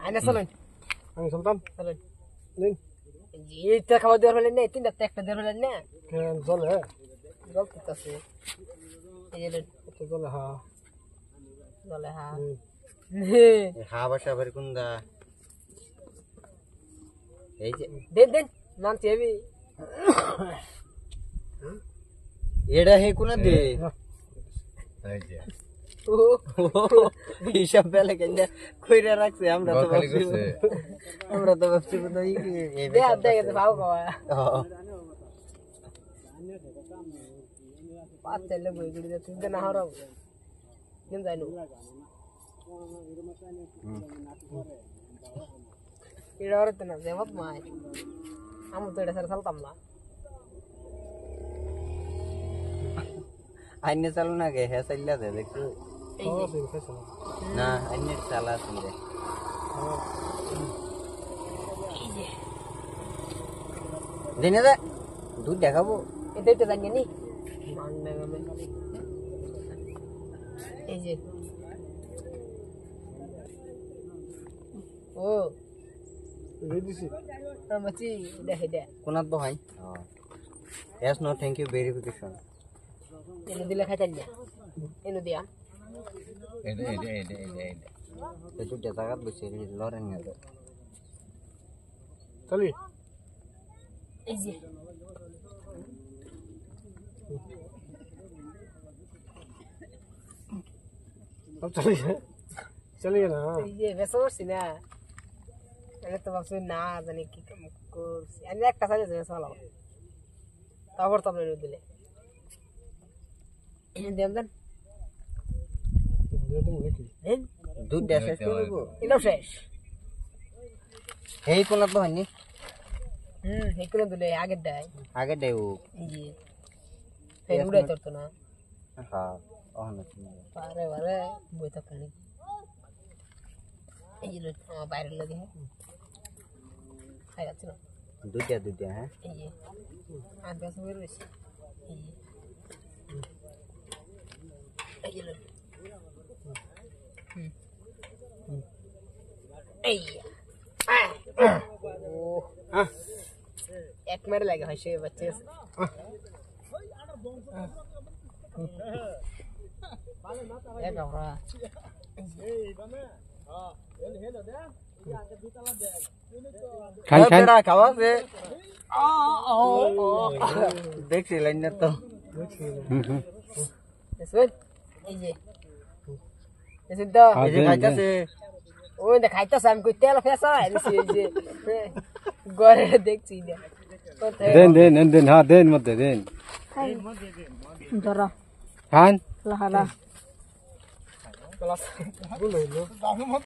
আইনা চলেন আমি চলতাম চলেন নিন এইটা খাবার দেওয়ার হলেন না তিনটা একটা দেওয়ার হলেন না কেন চলে জলতেছে এই যে চলে হ্যাঁ জলে হা হা বাসা বের কুন্দা এই যে দেন দেন নামছি আমি এডা হে কোনা দে এই যে হিসাব বেলা কেন কইরা রাখছে আমরা তো ভাবছি তো এই দে আদে গেছে ভাও খাওয়া পাঁচ চাইলে বই গড়ি দে তিন না হরাও কেন যাইনো এটা হরতে না যেমত মাই আমি তো এটা সারা চলতাম না আইনে চালু না গে হে চাইলা দে দেখছো না আইনে চালা আছে দিনে দে দুধ দেখাবো এটাই তো জানি নি এই যে ও দিছি মাছি দেখে দে কোনাত বহাই yes no thank you verification এনে দিলে খাইতেন না এনে দিয়া এটা তো জায়গা বসে লরেন না চলি এই যে अब चलिए ना এই যে বেসা করছি না আমি তো ভাবছি না জানি কি করছি আমি একটা সাইজ বেসা হলাম তারপর তো আপনি দিলে দেন দেন দেন দুধ দেশ করব এটাও শেষ এই কোনাত বহাইনি এই করে দিলে আগের দেয় আগে দেও এই যে এই উড়াই তো না হ্যাঁ অহন বারে বারে বই তো কানি এই যে বাইরে লাগে খাই যাচ্ছে না দুধ হ্যাঁ এই যে আর বেশ বের হইছে এই যে এই যে এই ও এক মেরে লাগে হয় সে বাচ্চা এক আমরা খান খাওয়া দে দেখছি লাইন না তো এই যে তো এই যে খাইতাছে ওই দে খাইতাছে আমি কই তেল ফেসা দিছি এই যে ঘরে দেখছি না দেন হ্যাঁ দেন মতে দেন ধরা খান লাহালা বলো